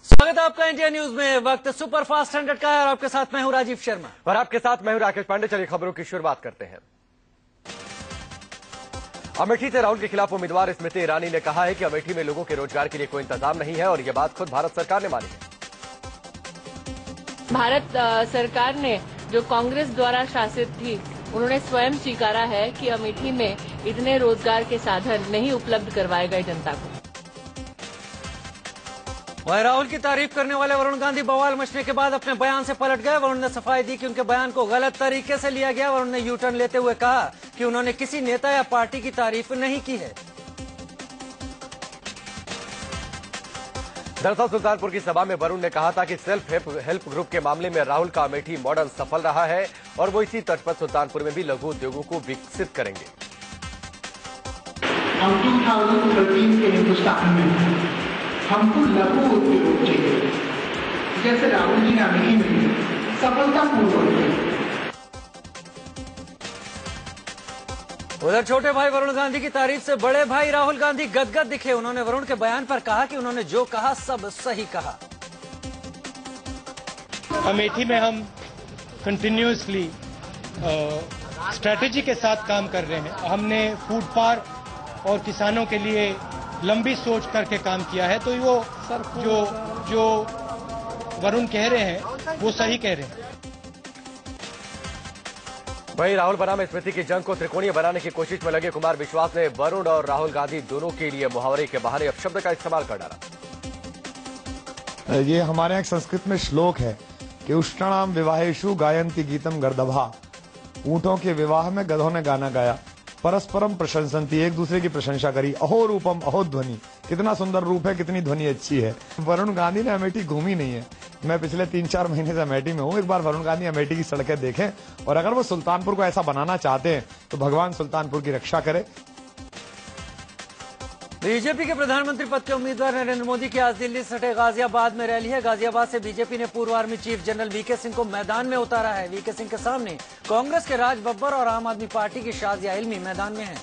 स्वागत है आपका इंडिया न्यूज में। वक्त सुपर फास्ट 100 का है और आपके साथ मैं हूं राजीव शर्मा और आपके साथ मैं हूं राकेश पांडे। चलिए खबरों की शुरुआत करते हैं। अमेठी से राहुल के खिलाफ उम्मीदवार स्मृति ईरानी ने कहा है कि अमेठी में लोगों के रोजगार के लिए कोई इंतजाम नहीं है और यह बात खुद भारत सरकार ने मानी है। भारत सरकार ने जो कांग्रेस द्वारा शासित थी, उन्होंने स्वयं स्वीकारा है कि अमेठी में इतने रोजगार के साधन नहीं उपलब्ध करवाए गए जनता को। वह राहुल की तारीफ करने वाले वरुण गांधी बवाल मचने के बाद अपने बयान से पलट गए। वरुण ने सफाई दी कि उनके बयान को गलत तरीके से लिया गया। वरुण ने यू टर्न लेते हुए कहा कि उन्होंने किसी नेता या पार्टी की तारीफ नहीं की है। दरअसल सुल्तानपुर की सभा में वरुण ने कहा था कि सेल्फ हेल्प ग्रुप के मामले में राहुल का अमेठी मॉडल सफल रहा है और वो इसी तर्ज पर सुल्तानपुर में भी लघु उद्योगों को विकसित करेंगे। हम 2013 के हिंदुस्तान में हमको लघु उद्योग चाहिए, जैसे राहुल जी ने अमेठी में सफलतापूर्वक। उधर छोटे भाई वरुण गांधी की तारीफ से बड़े भाई राहुल गांधी गदगद दिखे। उन्होंने वरुण के बयान पर कहा कि उन्होंने जो कहा सब सही कहा। अमेठी में हम कंटिन्यूसली स्ट्रेटेजी के साथ काम कर रहे हैं। हमने फूड पार्क और किसानों के लिए लंबी सोच करके काम किया है, तो वो जो वरुण कह रहे हैं वो सही कह रहे हैं। वहीं राहुल बनाम स्मृति की जंग को त्रिकोणीय बनाने की कोशिश में लगे कुमार विश्वास ने वरुण और राहुल गांधी दोनों के लिए मुहावरे के बहाने अपशब्द का इस्तेमाल कर डाला। ये हमारे यहाँ संस्कृत में श्लोक है कि उष्णाम विवाहेषु गायन्ति गीतम गर्दभा। ऊंटों के विवाह में गधों ने गाना गाया। परस्परम प्रशंसन्ति, एक दूसरे की प्रशंसा करी। अहो रूपम अहो ध्वनि, कितना सुंदर रूप है, कितनी ध्वनि अच्छी है। वरुण गांधी ने अमेठी घूमी नहीं है। मैं पिछले 3-4 महीने से अमेठी में हूँ। एक बार वरुण गांधी अमेठी की सड़कें देखें और अगर वो सुल्तानपुर को ऐसा बनाना चाहते हैं तो भगवान सुल्तानपुर की रक्षा करे। बीजेपी के प्रधानमंत्री पद के उम्मीदवार नरेंद्र मोदी की आज दिल्ली से सटे गाजियाबाद में रैली है। गाजियाबाद से बीजेपी ने पूर्व army chief general VK Singh को मैदान में उतारा है। वीके सिंह के सामने कांग्रेस के राज बब्बर और आम आदमी पार्टी की शाजिया इल्मी मैदान में हैं।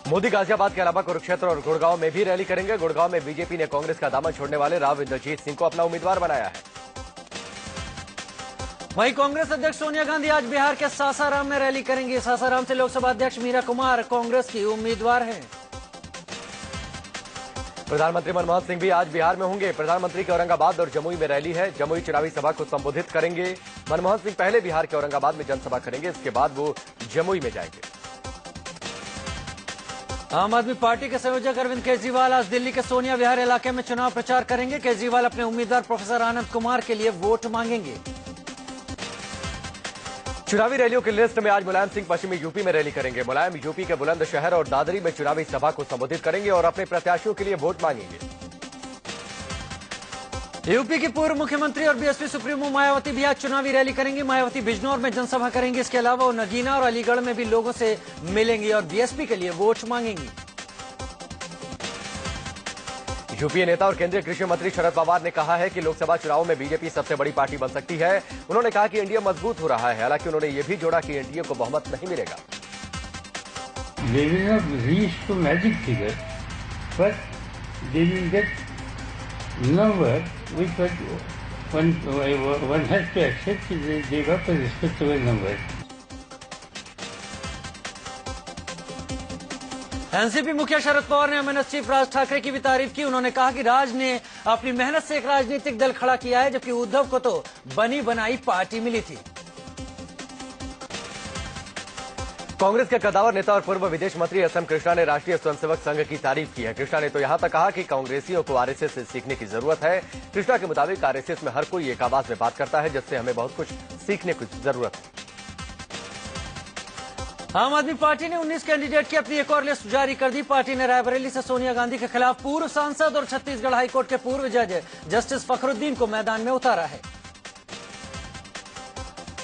मोदी गाजियाबाद के अलावा कुरुक्षेत्र और गुड़गांव में भी रैली करेंगे। गुड़गांव में बीजेपी ने कांग्रेस का दामन छोड़ने वाले राव इंद्रजीत सिंह को अपना उम्मीदवार बनाया है। वहीं कांग्रेस अध्यक्ष सोनिया गांधी आज बिहार के सासाराम में रैली करेंगी। सासाराम से लोकसभा अध्यक्ष मीरा कुमार कांग्रेस की उम्मीदवार हैं। प्रधानमंत्री मनमोहन सिंह भी आज बिहार में होंगे। प्रधानमंत्री के औरंगाबाद और जमुई में रैली है। जमुई चुनावी सभा को संबोधित करेंगे। मनमोहन सिंह पहले बिहार के औरंगाबाद में जनसभा करेंगे, इसके बाद वो जमुई में जाएंगे। आम आदमी पार्टी के संयोजक अरविंद केजरीवाल आज दिल्ली के सोनिया विहार इलाके में चुनाव प्रचार करेंगे। केजरीवाल अपने उम्मीदवार प्रोफेसर आनंद कुमार के लिए वोट मांगेंगे। चुनावी रैलियों की लिस्ट में आज मुलायम सिंह पश्चिमी यूपी में रैली करेंगे। मुलायम यूपी के बुलंदशहर और दादरी में चुनावी सभा को संबोधित करेंगे और अपने प्रत्याशियों के लिए वोट मांगेंगे। यूपी की पूर्व मुख्यमंत्री और बीएसपी सुप्रीमो मायावती भी आज चुनावी रैली करेंगी। मायावती बिजनौर में जनसभा करेंगी। इसके अलावा वो नगीना और अलीगढ़ में भी लोगों से मिलेंगी और बीएसपी के लिए वोट मांगेंगी। यूपीए नेता और केंद्रीय कृषि मंत्री शरद पवार ने कहा है कि लोकसभा चुनावों में बीजेपी सबसे बड़ी पार्टी बन सकती है। उन्होंने कहा कि एनडीए मजबूत हो रहा है। हालांकि उन्होंने ये भी जोड़ा कि एनडीए को बहुमत नहीं मिलेगा। They will not reach to magic figure, but they will get number which one has to accept they got a respectable number. NCP मुखिया शरद पवार ने एमएनएस चीफ राज ठाकरे की भी तारीफ की। उन्होंने कहा कि राज ने अपनी मेहनत से एक राजनीतिक दल खड़ा किया है, जबकि उद्धव को तो बनी बनाई पार्टी मिली थी। कांग्रेस के कद्दावर नेता और पूर्व विदेश मंत्री एसएम कृष्णा ने राष्ट्रीय स्वयंसेवक संघ की तारीफ की है। कृष्णा ने तो यहां तक कहा कि कांग्रेसियों को आरएसएस से सीखने की जरूरत है। कृष्णा के मुताबिक आरएसएस में हर कोई एक आवाज में बात करता है, जिससे हमें बहुत कुछ सीखने की जरूरत है। आम आदमी पार्टी ने 19 कैंडिडेट की अपनी एक और लिस्ट जारी कर दी। पार्टी ने रायबरेली से सोनिया गांधी के खिलाफ पूर्व सांसद और छत्तीसगढ़ हाईकोर्ट के पूर्व जज जस्टिस फखरुद्दीन को मैदान में उतारा है।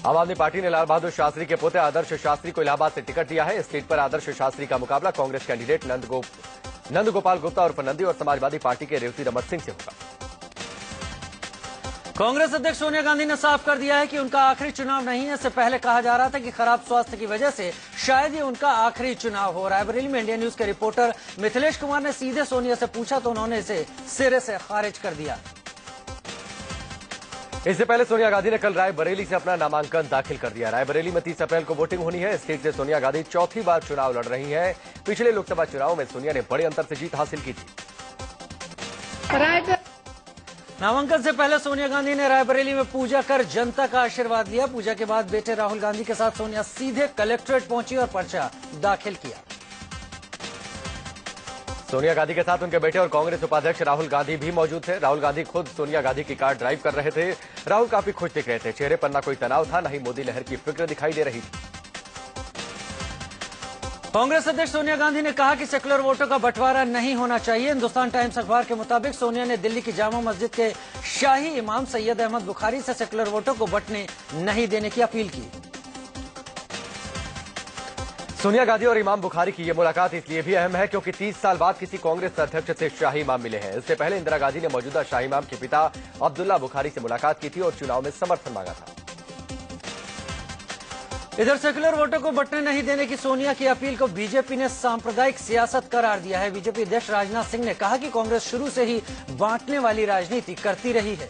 आम आदमी पार्टी ने लाल बहादुर शास्त्री के पोते आदर्श शास्त्री को इलाहाबाद से टिकट दिया है। इस सीट पर आदर्श शास्त्री का मुकाबला कांग्रेस कैंडिडेट नंद गोपाल गुप्ता और नंदी और समाजवादी पार्टी के रेवती रमत सिंह से होगा। कांग्रेस अध्यक्ष सोनिया गांधी ने साफ कर दिया है कि उनका आखिरी चुनाव नहीं है। इससे पहले कहा जा रहा था कि खराब स्वास्थ्य की वजह से शायद ये उनका आखिरी चुनाव हो रहा है। बरेली में इंडिया न्यूज के रिपोर्टर मिथिलेश कुमार ने सीधे सोनिया से पूछा तो उन्होंने इसे सिरे से खारिज कर दिया। इससे पहले सोनिया गांधी ने कल रायबरेली से अपना नामांकन दाखिल कर दिया। रायबरेली में 30 अप्रैल को वोटिंग होनी है। इस सीट से सोनिया गांधी चौथी बार चुनाव लड़ रही हैं। पिछले लोकसभा चुनाव में सोनिया ने बड़े अंतर से जीत हासिल की थी। नामांकन से पहले सोनिया गांधी ने रायबरेली में पूजा कर जनता का आशीर्वाद लिया। पूजा के बाद बेटे राहुल गांधी के साथ सोनिया सीधे कलेक्ट्रेट पहुंची और पर्चा दाखिल किया। सोनिया गांधी के साथ उनके बेटे और कांग्रेस उपाध्यक्ष राहुल गांधी भी मौजूद थे। राहुल गांधी खुद सोनिया गांधी की कार ड्राइव कर रहे थे। राहुल काफी खुश दिख रहे थे। चेहरे पर न कोई तनाव था, न ही मोदी लहर की फिक्र दिखाई दे रही थी। कांग्रेस अध्यक्ष सोनिया गांधी ने कहा कि सेकुलर वोटों का बंटवारा नहीं होना चाहिए। हिंदुस्तान टाइम्स अखबार के मुताबिक सोनिया ने दिल्ली की जामा मस्जिद के शाही इमाम सैयद अहमद बुखारी से सेकुलर वोटों को बंटने नहीं देने की अपील की। सोनिया गांधी और इमाम बुखारी की यह मुलाकात इसलिए भी अहम है क्योंकि 30 साल बाद किसी कांग्रेस अध्यक्ष से शाही इमाम मिले हैं। इससे पहले इंदिरा गांधी ने मौजूदा शाही इमाम के पिता अब्दुल्ला बुखारी से मुलाकात की थी और चुनाव में समर्थन मांगा था। इधर सेकुलर वोटों को बंटने नहीं देने की सोनिया की अपील को बीजेपी ने सांप्रदायिक सियासत करार दिया है। बीजेपी अध्यक्ष राजनाथ सिंह ने कहा कि कांग्रेस शुरू से ही बांटने वाली राजनीति करती रही है।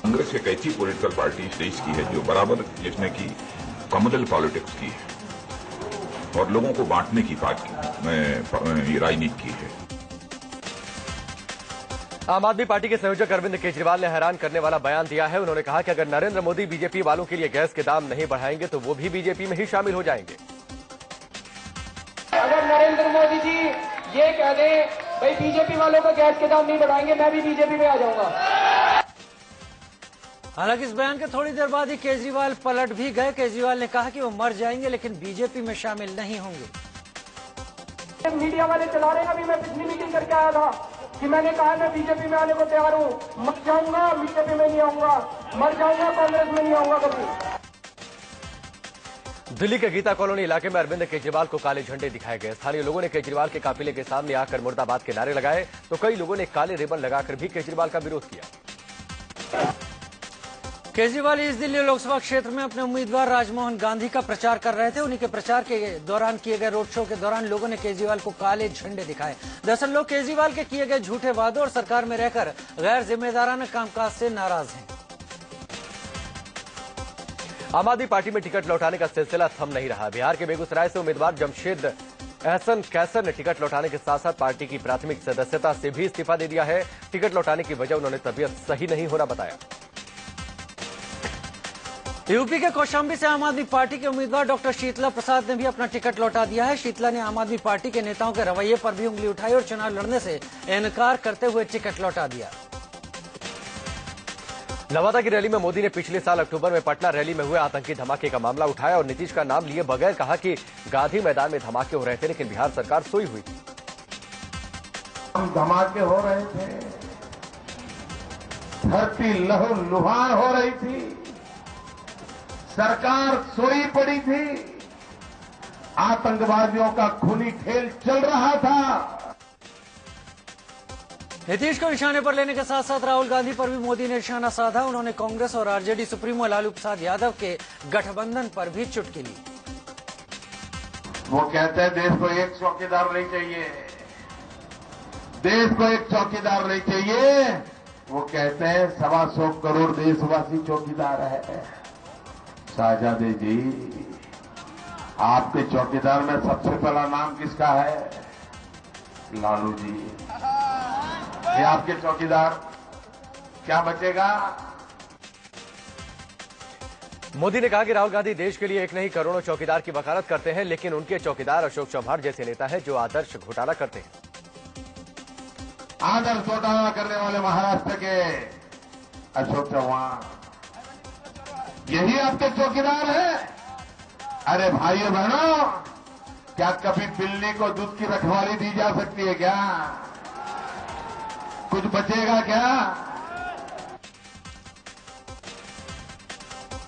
कांग्रेस एक ऐसी पॉलिटिकल पार्टी इस देश की है जो बराबर जिसने की कम्युनल पॉलिटिक्स की है और लोगों को बांटने की राजनीति की है। आम आदमी पार्टी के संयोजक अरविंद केजरीवाल ने हैरान करने वाला बयान दिया है। उन्होंने कहा कि अगर नरेंद्र मोदी बीजेपी वालों के लिए गैस के दाम नहीं बढ़ाएंगे तो वो भी बीजेपी में ही शामिल हो जाएंगे। अगर नरेंद्र मोदी जी ये कह दें भाई बीजेपी वालों को गैस के दाम नहीं बढ़ाएंगे, मैं भी बीजेपी में आ जाऊंगा। हालांकि इस बयान के थोड़ी देर बाद ही केजरीवाल पलट भी गए। केजरीवाल ने कहा कि वो मर जाएंगे लेकिन बीजेपी में शामिल नहीं होंगे। मीडिया वाले चला रहे हैं, अभी मैं पिछली मीटिंग करके आया था कि मैंने कहा मैं बीजेपी में आने को तैयार हूं। मर जाऊंगा, बीजेपी में नहीं आऊंगा, मर जाऊंगा, कांग्रेस में नहीं आऊंगा कभी। दिल्ली के गीता कॉलोनी इलाके में अरविंद केजरीवाल को काले झंडे दिखाए गए। स्थानीय लोगों ने केजरीवाल के काफिले के सामने आकर मुर्दाबाद के नारे लगाए तो कई लोगों ने काले रिबन लगाकर भी केजरीवाल का विरोध किया। केजरीवाल इस दिल्ली लोकसभा क्षेत्र में अपने उम्मीदवार राजमोहन गांधी का प्रचार कर रहे थे। उन्हीं के प्रचार के दौरान किए गए रोड शो के दौरान लोगों ने केजरीवाल को काले झंडे दिखाए। दरअसल लोग केजरीवाल के किए गए झूठे वादों और सरकार में रहकर गैर जिम्मेदाराना कामकाज से नाराज हैं। आम आदमी पार्टी में टिकट लौटाने का सिलसिला थम नहीं रहा। बिहार के बेगूसराय से उम्मीदवार जमशेद एहसन कैसर ने टिकट लौटाने के साथ साथ पार्टी की प्राथमिक सदस्यता से भी इस्तीफा दे दिया है। टिकट लौटाने की वजह उन्होंने तबीयत सही नहीं होना बताया। यूपी के कौशाम्बी से आम आदमी पार्टी के उम्मीदवार डॉक्टर शीतला प्रसाद ने भी अपना टिकट लौटा दिया है। शीतला ने आम आदमी पार्टी के नेताओं के रवैये पर भी उंगली उठाई और चुनाव लड़ने से इनकार करते हुए टिकट लौटा दिया। नवादा की रैली में मोदी ने पिछले साल अक्टूबर में पटना रैली में हुए आतंकी धमाके का मामला उठाया और नीतीश का नाम लिए बगैर कहा कि गांधी मैदान में धमाके हो रहे थे लेकिन बिहार सरकार सोई हुई थी। धमाके हो रहे थे, धरती लहूलुहान हो रही थी, सरकार सोई पड़ी थी, आतंकवादियों का खूनी खेल चल रहा था। नीतीश को निशाने पर लेने के साथ साथ राहुल गांधी पर भी मोदी ने निशाना साधा। उन्होंने कांग्रेस और आरजेडी सुप्रीमो लालू प्रसाद यादव के गठबंधन पर भी चुटकी ली। वो कहते हैं देश को एक चौकीदार नहीं चाहिए, देश को एक चौकीदार नहीं चाहिए। वो कहते हैं 125 करोड़ देशवासी चौकीदार है। शाहजादे जी, आपके चौकीदार में सबसे पहला नाम किसका है? लालू जी। ये आपके चौकीदार, क्या बचेगा? मोदी ने कहा कि राहुल गांधी देश के लिए एक नहीं करोड़ों चौकीदार की वकालत करते हैं लेकिन उनके चौकीदार अशोक चौहान जैसे नेता हैं जो आदर्श घोटाला करते हैं। आदर्श घोटाला करने वाले महाराष्ट्र के अशोक चौहान, यही आपके चौकीदार है? अरे भाइयों बहनों, क्या कभी बिल्ली को दूध की रखवाली दी जा सकती है क्या? कुछ बचेगा क्या?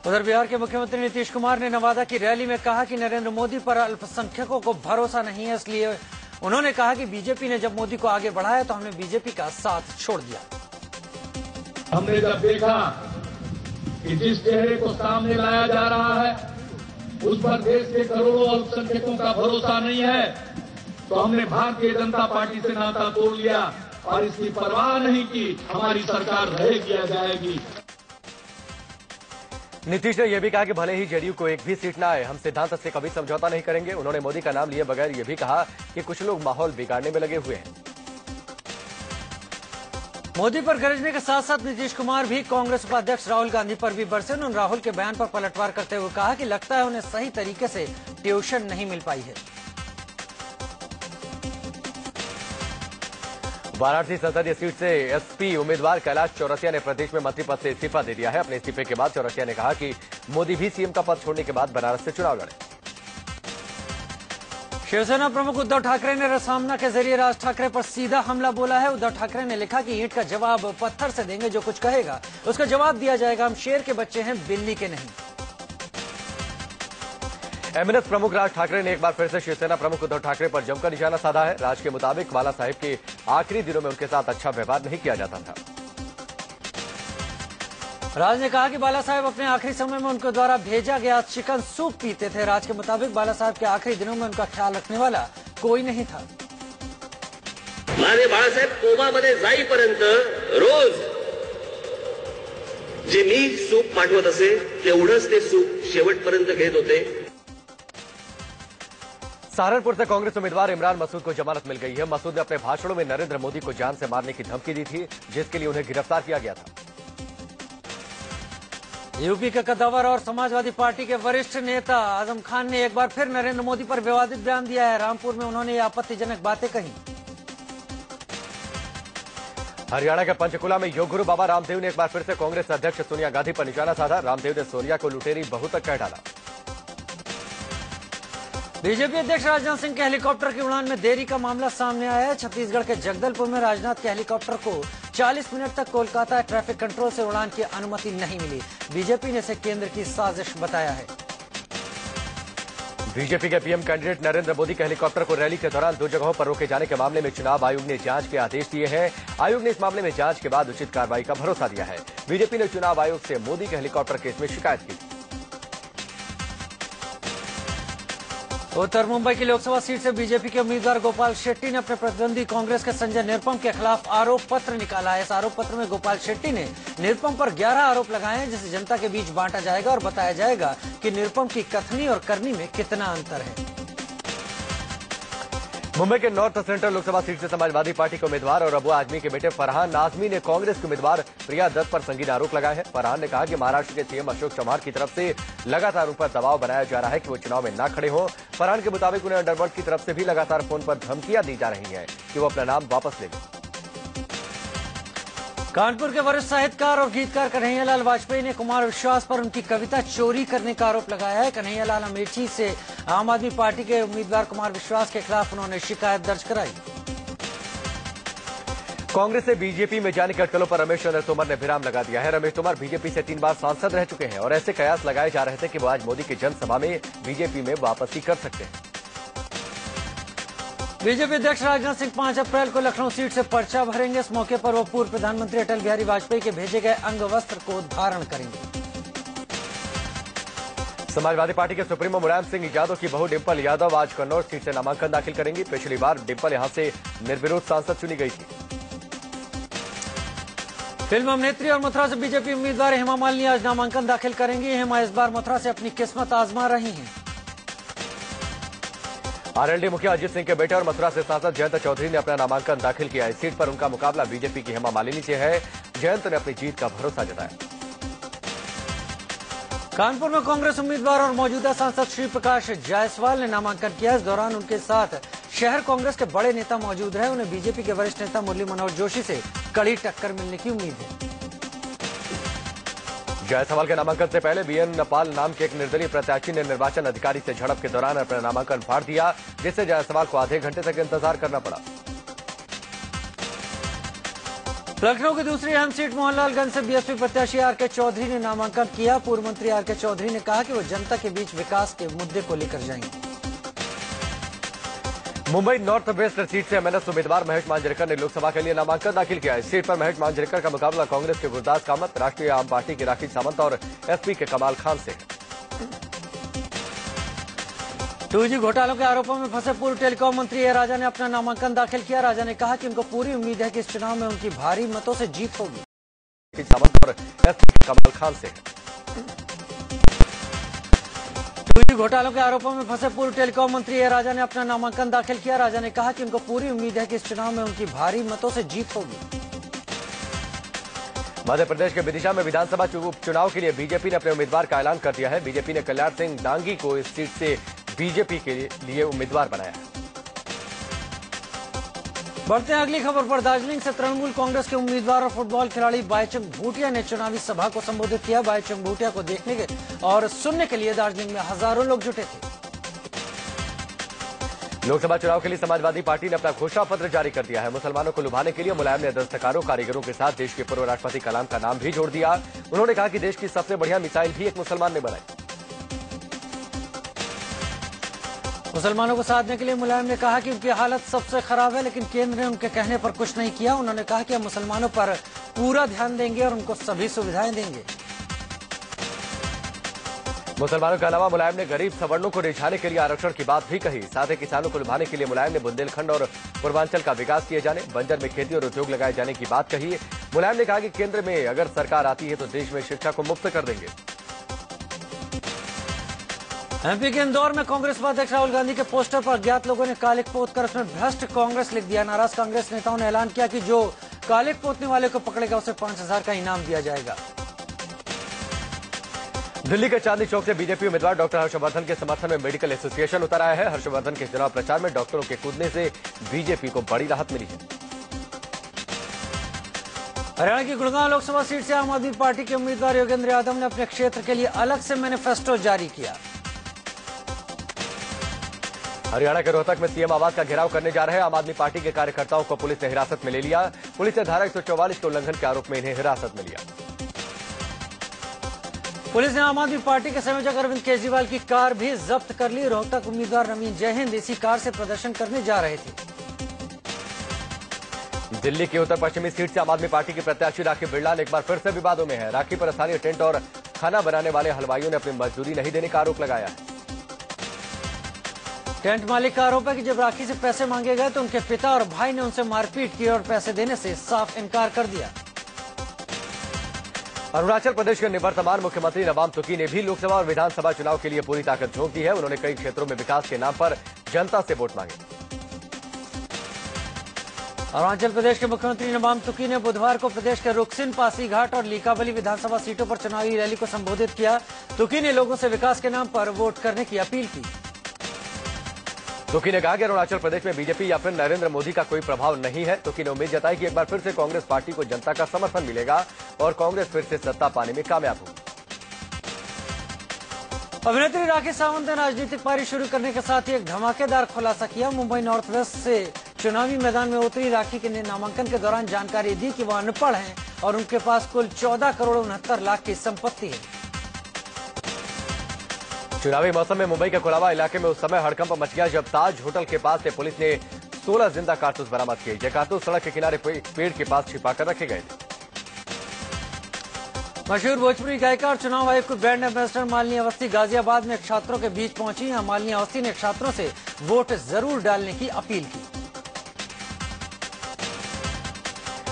उधर बिहार के मुख्यमंत्री नीतीश कुमार ने नवादा की रैली में कहा कि नरेंद्र मोदी पर अल्पसंख्यकों को भरोसा नहीं है, इसलिए उन्होंने कहा कि बीजेपी ने जब मोदी को आगे बढ़ाया तो हमने बीजेपी का साथ छोड़ दिया। हमने जब देखा कि जिस चेहरे को सामने लाया जा रहा है उस पर देश के करोड़ों अल्पसंख्यकों का भरोसा नहीं है, तो हमने भारतीय जनता पार्टी से नाता तोड़ लिया और इसकी परवाह नहीं की हमारी सरकार रहेगी या जाएगी। नीतीश ने यह भी कहा कि भले ही जेडीयू को एक भी सीट ना आए, हम सिद्धांत से कभी समझौता नहीं करेंगे। उन्होंने मोदी का नाम लिए बगैर यह भी कहा कि कुछ लोग माहौल बिगाड़ने में लगे हुए हैं। मोदी पर गरजने के साथ साथ नीतीश कुमार भी कांग्रेस उपाध्यक्ष राहुल गांधी पर भी बरसे। उन्होंने राहुल के बयान पर पलटवार करते हुए कहा कि लगता है उन्हें सही तरीके से ट्यूशन नहीं मिल पाई है। वाराणसी संसदीय सीट से एसपी उम्मीदवार कैलाश चौरसिया ने प्रदेश में मंत्री पद से इस्तीफा दे दिया है। अपने इस्तीफे के बाद चौरसिया ने कहा कि मोदी भी सीएम का पद छोड़ने के बाद बनारस से चुनाव लड़े। शिवसेना प्रमुख उद्धव ठाकरे ने रसामना के जरिए राज ठाकरे पर सीधा हमला बोला है। उद्धव ठाकरे ने लिखा कि ईंट का जवाब पत्थर से देंगे, जो कुछ कहेगा उसका जवाब दिया जाएगा। हम शेर के बच्चे हैं, बिल्ली के नहीं। एमएनएस प्रमुख राज ठाकरे ने एक बार फिर से शिवसेना प्रमुख उद्धव ठाकरे पर जमकर निशाना साधा है। राज के मुताबिक बाला साहेब के आखिरी दिनों में उनके साथ अच्छा व्यवहार नहीं किया जाता था। राज ने कहा कि बाला साहेब अपने आखिरी समय में उनके द्वारा भेजा गया चिकन सूप पीते थे। राज के मुताबिक बाला साहेब के आखिरी दिनों में उनका ख्याल रखने वाला कोई नहीं था। माननीय बाळासाहेब कोमामध्ये जाईपर्यंत रोज जे मी सूप पाठवत असे तेवढंच ते सूप शेवटपर्यंत घेत होते। सहारनपुर से कांग्रेस उम्मीदवार इमरान मसूद को जमानत मिल गई है। मसूद ने अपने भाषणों में नरेंद्र मोदी को जान से मारने की धमकी दी थी, जिसके लिए उन्हें गिरफ्तार किया गया था। यूपी के कद्दावर और समाजवादी पार्टी के वरिष्ठ नेता आजम खान ने एक बार फिर नरेंद्र मोदी पर विवादित बयान दिया है। रामपुर में उन्होंने आपत्तिजनक बातें कही। हरियाणा के पंचकुला में योग गुरु बाबा रामदेव ने एक बार फिर से कांग्रेस अध्यक्ष सोनिया गांधी पर निशाना साधा। रामदेव ने सोनिया को लुटेरी बहू तक कह डाला। बीजेपी अध्यक्ष राजनाथ सिंह के हेलीकॉप्टर की उड़ान में देरी का मामला सामने आया है। छत्तीसगढ़ के जगदलपुर में राजनाथ के हेलीकॉप्टर को 40 मिनट तक कोलकाता ट्रैफिक कंट्रोल से उड़ान की अनुमति नहीं मिली। बीजेपी ने इसे केंद्र की साजिश बताया है। बीजेपी के पीएम कैंडिडेट नरेंद्र मोदी के हेलीकॉप्टर को रैली के दौरान 2 जगहों पर रोके जाने के मामले में चुनाव आयोग ने जांच के आदेश दिए हैं। आयोग ने इस मामले में जांच के बाद उचित कार्रवाई का भरोसा दिया है। बीजेपी ने चुनाव आयोग से मोदी के हेलीकॉप्टर केस में शिकायत की। उत्तर मुंबई की लोकसभा सीट से बीजेपी के उम्मीदवार गोपाल शेट्टी ने अपने प्रतिद्वंदी कांग्रेस के संजय निरुपम के खिलाफ आरोप पत्र निकाला है। इस आरोप पत्र में गोपाल शेट्टी ने निरुपम पर 11 आरोप लगाए हैं, जिसे जनता के बीच बांटा जाएगा और बताया जाएगा कि निरुपम की कथनी और करनी में कितना अंतर है। मुंबई के नॉर्थ सेंट्रल लोकसभा सीट से समाजवादी पार्टी के उम्मीदवार और अबू आजमी के बेटे फरहान आजमी ने कांग्रेस के उम्मीदवार प्रिया दत्त पर संगीन आरोप लगाए हैं। फरहान ने कहा कि महाराष्ट्र के सीएम अशोक चव्हाण की तरफ से लगातार उन पर दबाव बनाया जा रहा है कि वो चुनाव में न खड़े हों। फरहान के मुताबिक उन्हें अंडरवर्ल्ड की तरफ से भी लगातार फोन पर धमकियां दी जा रही हैं कि वो अपना नाम वापस ले लें। कानपुर के वरिष्ठ साहित्यकार और गीतकार कन्हैयालाल वाजपेयी ने कुमार विश्वास पर उनकी कविता चोरी करने का आरोप लगाया है। कन्हैयालाल अमेठी से आम आदमी पार्टी के उम्मीदवार कुमार विश्वास के खिलाफ उन्होंने शिकायत दर्ज कराई। कांग्रेस से बीजेपी में जाने की अटकलों पर रमेश चंद्र तोमर ने विराम लगा दिया है। रमेश तोमर बीजेपी से 3 बार सांसद रह चुके हैं और ऐसे कयास लगाए जा रहे थे कि वो आज मोदी की जनसभा में बीजेपी में वापसी कर सकते हैं। बीजेपी अध्यक्ष राजनाथ सिंह 5 अप्रैल को लखनऊ सीट से पर्चा भरेंगे। इस मौके पर वो पूर्व प्रधानमंत्री अटल बिहारी वाजपेयी के भेजे गए अंग वस्त्र को धारण करेंगे। समाजवादी पार्टी के सुप्रीमो मुलायम सिंह यादव की बहू डिंपल यादव आज कन्नौज सीट से नामांकन दाखिल करेंगी। पिछली बार डिंपल यहां से निर्विरोध सांसद चुनी गई थी। फिल्म अभिनेत्री और मथुरा से बीजेपी उम्मीदवार हेमा मालिनी आज नामांकन दाखिल करेंगी। हेमा इस बार मथुरा से अपनी किस्मत आजमा रही हैं। आरएलडी मुखिया अजीत सिंह के बेटे और मथुरा से सांसद जयंत चौधरी ने अपना नामांकन दाखिल किया। इस सीट पर उनका मुकाबला बीजेपी की हेमा मालिनी से है। जयंत ने अपनी जीत का भरोसा जताया। कानपुर में कांग्रेस उम्मीदवार और मौजूदा सांसद श्री प्रकाश जायसवाल ने नामांकन किया। इस दौरान उनके साथ शहर कांग्रेस के बड़े नेता मौजूद रहे। उन्हें बीजेपी के वरिष्ठ नेता मुरली मनोहर जोशी से कड़ी टक्कर मिलने की उम्मीद है। जायसवाल के नामांकन से पहले बीएन नेपाल नाम के एक निर्दलीय प्रत्याशी ने निर्वाचन अधिकारी से झड़प के दौरान अपना नामांकन फाड़ दिया, जिससे जायसवाल को आधे घंटे तक इंतजार करना पड़ा। लखनऊ की दूसरी अहम सीट मोहनलालगंज से बीएसपी प्रत्याशी आरके चौधरी ने नामांकन किया। पूर्व मंत्री आरके चौधरी ने कहा कि वो जनता के बीच विकास के मुद्दे को लेकर जाएंगे। मुंबई नॉर्थ वेस्ट सीट से एमएनएस उम्मीदवार महेश मांजरेकर ने लोकसभा के लिए नामांकन दाखिल किया। इस सीट पर महेश मांजरेकर का मुकाबला कांग्रेस के गुरदास कामत, राष्ट्रीय आम पार्टी के राखी सावंत और एसपी के कमाल खान से। 2G घोटालों के आरोपों में फंसे पूर्व टेलीकॉम मंत्री ए राजा ने अपना नामांकन दाखिल किया। राजा ने कहा कि उनको पूरी उम्मीद है कि इस चुनाव में उनकी भारी मतों से जीत होगी। सावंत और एसपी के कमाल खान से। 2G घोटालों के आरोपों में फंसे पूर्व टेलीकॉम मंत्री ए राजा ने अपना नामांकन दाखिल किया। राजा ने कहा कि उनको पूरी उम्मीद है कि इस चुनाव में उनकी भारी मतों से जीत होगी। मध्य प्रदेश के विदिशा में विधानसभा उपचुनाव के लिए बीजेपी ने अपने उम्मीदवार का ऐलान कर दिया है। बीजेपी ने कल्याण सिंह डांगी को इस सीट से बीजेपी के लिए उम्मीदवार बनाया है। बढ़ते हैं अगली खबर पर। दार्जिलिंग से तृणमूल कांग्रेस के उम्मीदवार और फुटबॉल खिलाड़ी बाईचुंग भूटिया ने चुनावी सभा को संबोधित किया। बाईचुंग भूटिया को देखने के और सुनने के लिए दार्जिलिंग में हजारों लोग जुटे थे। लोकसभा चुनाव के लिए समाजवादी पार्टी ने अपना घोषणा पत्र जारी कर दिया है। मुसलमानों को लुभाने के लिए मुलायम ने दस्तकारों, कारीगरों के साथ देश के पूर्व राष्ट्रपति कलाम का नाम भी जोड़ दिया। उन्होंने कहा कि देश की सबसे बढ़िया मिसाइल भी एक मुसलमान ने बनाई। मुसलमानों को साधने के लिए मुलायम ने कहा कि उनकी हालत सबसे खराब है, लेकिन केंद्र ने उनके कहने पर कुछ नहीं किया। उन्होंने कहा कि हम मुसलमानों पर पूरा ध्यान देंगे और उनको सभी सुविधाएं देंगे। मुसलमानों के अलावा मुलायम ने गरीब सवर्णों को रिझाने के लिए आरक्षण की बात भी कही। साथ ही किसानों को लुभाने के लिए मुलायम ने बुंदेलखंड और पूर्वांचल का विकास किए जाने, बंजर में खेती और उद्योग लगाए जाने की बात कही। मुलायम ने कहा कि केंद्र में अगर सरकार आती है तो देश में शिक्षा को मुफ्त कर देंगे। एमपी के इंदौर में कांग्रेस उपाध्यक्ष राहुल गांधी के पोस्टर पर अज्ञात लोगों ने कालिख पोतकर उसमें भ्रष्ट कांग्रेस लिख दिया। नाराज कांग्रेस नेताओं ने ऐलान किया कि जो कालिख पोतने वाले को पकड़ेगा उसे 5,000 का इनाम दिया जाएगा। दिल्ली के चांदनी चौक से बीजेपी उम्मीदवार डॉक्टर हर्षवर्धन के समर्थन में मेडिकल एसोसिएशन उतर आया है। हर्षवर्धन के चुनाव प्रचार में डॉक्टरों के कूदने से बीजेपी को बड़ी राहत मिली है। हरियाणा की गुड़गांव लोकसभा सीट से आम आदमी पार्टी के उम्मीदवार योगेंद्र यादव ने अपने क्षेत्र के लिए अलग से मैनिफेस्टो जारी किया। हरियाणा के रोहतक में सीएम आवास का घेराव करने जा रहे आम आदमी पार्टी के कार्यकर्ताओं को पुलिस ने हिरासत में ले लिया। पुलिस ने धारा 144 के उल्लंघन के आरोप में इन्हें हिरासत में लिया। पुलिस ने आम आदमी पार्टी के संयोजक अरविंद केजरीवाल की कार भी जब्त कर ली। रोहतक उम्मीदवार नवीन जयहिंद इसी कार से प्रदर्शन करने जा रहे थे। दिल्ली की उत्तर पश्चिमी सीट से आम आदमी पार्टी के प्रत्याशी राखी बिरलाल एक बार फिर से विवादों में है। राखी पर स्थानीय टेंट और खाना बनाने वाले हलवाइयों ने अपनी मजदूरी नहीं देने का आरोप लगाया है। टेंट मालिक का आरोप है कि जब राखी से पैसे मांगे गए तो उनके पिता और भाई ने उनसे मारपीट की और पैसे देने से साफ इनकार कर दिया। अरुणाचल प्रदेश के निवर्तमान मुख्यमंत्री नबाम तुकी ने भी लोकसभा और विधानसभा चुनाव के लिए पूरी ताकत झोंक दी है। उन्होंने कई क्षेत्रों में विकास के नाम पर जनता से वोट मांगे। अरुणाचल प्रदेश के मुख्यमंत्री नबाम तुकी ने बुधवार को प्रदेश के रुकसिन, पासीघाट और लीकावली विधानसभा सीटों पर चुनावी रैली को संबोधित किया। तुकी ने लोगों से विकास के नाम पर वोट करने की अपील की। तुकी ने कहा कि अरुणाचल प्रदेश में बीजेपी या फिर नरेंद्र मोदी का कोई प्रभाव नहीं है। तुकी ने उम्मीद जताई कि एक बार फिर से कांग्रेस पार्टी को जनता का समर्थन मिलेगा और कांग्रेस फिर से सत्ता पाने में कामयाब होगी। अभिनेत्री राखी सावंत ने राजनीतिक पारी शुरू करने के साथ ही एक धमाकेदार खुलासा किया। मुंबई नॉर्थ वेस्ट से चुनावी मैदान में उतरी राखी ने नामांकन के दौरान जानकारी दी कि वह अनपढ़ हैं और उनके पास कुल 14 करोड़ 69 लाख की संपत्ति है। चुनावी मौसम में मुंबई के कोलाबा इलाके में उस समय हड़कंप मच गया जब ताज होटल के पास से पुलिस ने 16 जिंदा कारतूस बरामद किए। ये कारतूस सड़क के किनारे पेड़ के पास छिपाकर रखे गए थे। मशहूर भोजपुरी गायिका और चुनाव आयोग की ब्रांड एम्बेसडर मालिनी अवस्थी गाजियाबाद में छात्रों के बीच पहुंची। यहां मालिनी अवस्थी ने छात्रों से वोट जरूर डालने की अपील की।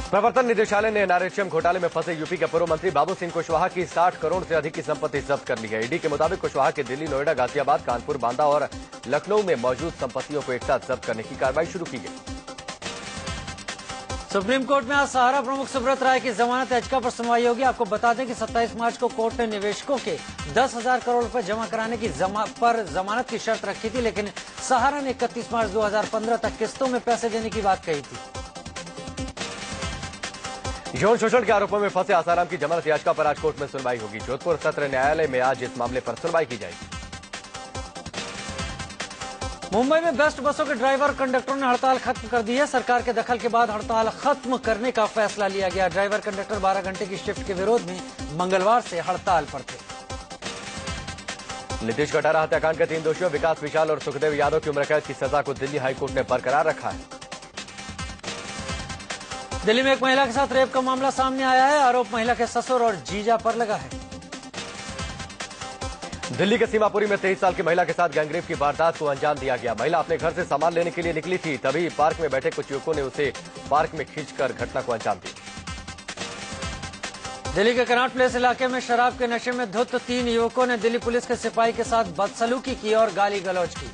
प्रवर्तन निदेशालय ने एनआरएचएम घोटाले में फंसे यूपी के पूर्व मंत्री बाबू सिंह कुशवाहा की 60 करोड़ से अधिक की संपत्ति जब्त कर ली है। ईडी के मुताबिक कुशवाहा के दिल्ली, नोएडा, गाजियाबाद, कानपुर, बांदा और लखनऊ में मौजूद संपत्तियों को एक साथ जब्त करने की कार्रवाई शुरू की गई। सुप्रीम कोर्ट में आज सहारा प्रमुख सुब्रत राय की जमानत याचिका पर सुनवाई होगी। आपको बता दें कि 27 मार्च को कोर्ट ने निवेशकों के 10,000 करोड़ रुपए जमा कराने की जमानत की शर्त रखी थी, लेकिन सहारा ने 31 मार्च 2015 तक किस्तों में पैसे देने की बात कही थी। यौन शोषण के आरोपों में फंसे आसाराम की जमानत याचिका पर आज कोर्ट में सुनवाई होगी। जोधपुर सत्र न्यायालय में आज इस मामले पर सुनवाई की जाएगी। मुंबई में बेस्ट बसों के ड्राइवर और कंडक्टरों ने हड़ताल खत्म कर दी है। सरकार के दखल के बाद हड़ताल खत्म करने का फैसला लिया गया। ड्राइवर कंडक्टर 12 घंटे की शिफ्ट के विरोध में मंगलवार से हड़ताल पर थे। नीतीश कटारा हत्याकांड के 3 दोषियों विकास विशाल और सुखदेव यादव की उम्र कैद की सजा को दिल्ली हाईकोर्ट ने बरकरार रखा है। दिल्ली में एक महिला के साथ रेप का मामला सामने आया है। आरोप महिला के ससुर और जीजा पर लगा है। दिल्ली के सीमापुरी में 23 साल की महिला के साथ गैंगरेप की वारदात को अंजाम दिया गया। महिला अपने घर से सामान लेने के लिए निकली थी, तभी पार्क में बैठे कुछ युवकों ने उसे पार्क में खींचकर घटना को अंजाम दिया। दिल्ली के कनॉट प्लेस इलाके में शराब के नशे में धुत 3 युवकों ने दिल्ली पुलिस के सिपाही के साथ बदसलूकी की और गाली गलौज की।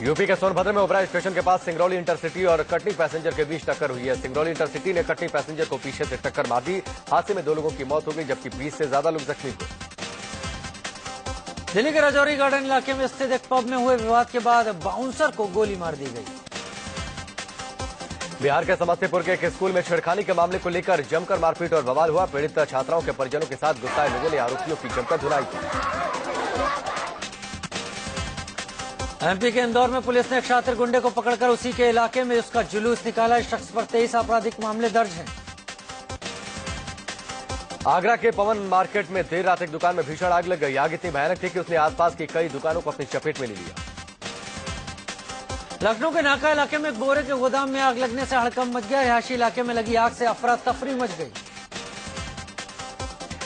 यूपी के सोनभद्र में ओबराय स्टेशन के पास सिंगरौली इंटरसिटी और कटनी पैसेंजर के बीच टक्कर हुई है। सिंगरौली इंटरसिटी ने कटनी पैसेंजर को पीछे से टक्कर मार दी। हादसे में 2 लोगों की मौत हो गई, जबकि 20 से ज्यादा लोग जख्मी हुए। दिल्ली के राजौरी गार्डन इलाके में स्थित एक पब में हुए विवाद के बाद बाउंसर को गोली मार दी गई। बिहार के समस्तीपुर के एक स्कूल में छेड़खानी के मामले को लेकर जमकर मारपीट और बवाल हुआ। पीड़ित छात्राओं के परिजनों के साथ गुस्साए लोगों ने आरोपियों की जमकर धुनाई की। एमपी के इंदौर में पुलिस ने एक शातिर गुंडे को पकड़कर उसी के इलाके में उसका जुलूस निकाला। इस शख्स पर 23 आपराधिक मामले दर्ज हैं। आगरा के पवन मार्केट में देर रात एक दुकान में भीषण आग लग गई। आग इतनी भयानक थी कि उसने आसपास की कई दुकानों को अपनी चपेट में ले लिया। लखनऊ के नाका इलाके में एक बोरे के गोदाम में आग लगने से हड़कंप मच गया। रिहायशी इलाके में लगी आग से अफरा तफरी मच गई।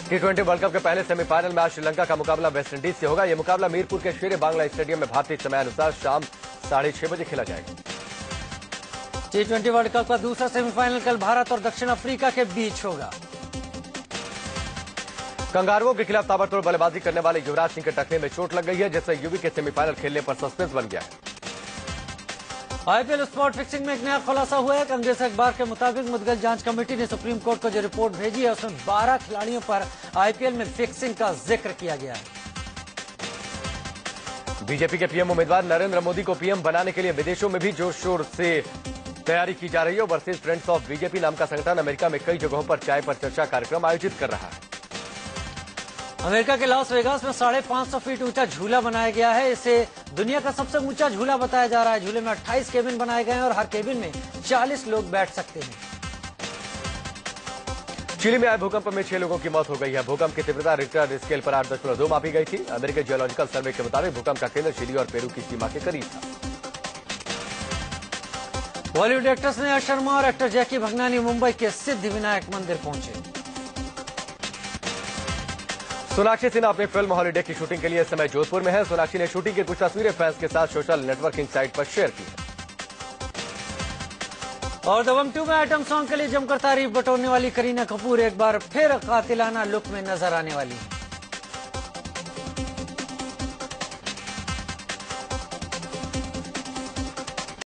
T20 वर्ल्ड कप के पहले सेमीफाइनल में आज श्रीलंका का मुकाबला वेस्टइंडीज से होगा। यह मुकाबला मीरपुर के शेरे बांग्ला स्टेडियम में भारतीय समयानुसार शाम 6:30 बजे खेला जाएगा। T20 वर्ल्ड कप का दूसरा सेमीफाइनल कल भारत और दक्षिण अफ्रीका के बीच होगा। कंगारुओं के खिलाफ ताबड़तोड़ बल्लेबाजी करने वाले युवराज सिंह के टखने में चोट लग गई है, जिससे यूवी के सेमीफाइनल खेलने पर सस्पेंस बन गया है। आईपीएल स्पॉट फिक्सिंग में एक नया खुलासा हुआ है। कांग्रेस अखबार के मुताबिक मुद्गल जांच कमेटी ने सुप्रीम कोर्ट को जो रिपोर्ट भेजी है उसमें 12 खिलाड़ियों पर आईपीएल में फिक्सिंग का जिक्र किया गया है। बीजेपी के पीएम उम्मीदवार नरेंद्र मोदी को पीएम बनाने के लिए विदेशों में भी जोर शोर से तैयारी की जा रही है। ओवरसीज फ्रेंड्स ऑफ बीजेपी नाम का संगठन अमेरिका में कई जगहों पर चाय पर चर्चा कार्यक्रम आयोजित कर रहा है। अमेरिका के लॉस वेगास में 550 फीट ऊंचा झूला बनाया गया है। इसे दुनिया का सबसे ऊंचा झूला बताया जा रहा है। झूले में 28 केबिन बनाए गए हैं और हर केबिन में 40 लोग बैठ सकते हैं। चिली में आए भूकंप में 6 लोगों की मौत हो गई है। भूकंप की तीव्रता रिक्टर स्केल पर 8.2 मापी गई थी। अमेरिकी जियोलॉजिकल सर्वे के मुताबिक भूकंप का केंद्र चिली और पेरू की सीमा के करीब था। बॉलीवुड एक्ट्रेस नेहा शर्मा और एक्टर जैकी भगनानी मुंबई के सिद्धिविनायक मंदिर पहुंचे। सोनाक्षी सिन्हा अपनी फिल्म हॉलीडे की शूटिंग के लिए इस समय जोधपुर में है। सोनाक्षी ने शूटिंग की कुछ तस्वीरें फैंस के साथ सोशल नेटवर्किंग साइट पर शेयर की है। और दबंग 2 में आइटम सॉन्ग के लिए जमकर तारीफ बटोरने वाली करीना कपूर एक बार फिर कातिलाना लुक में नजर आने वाली है।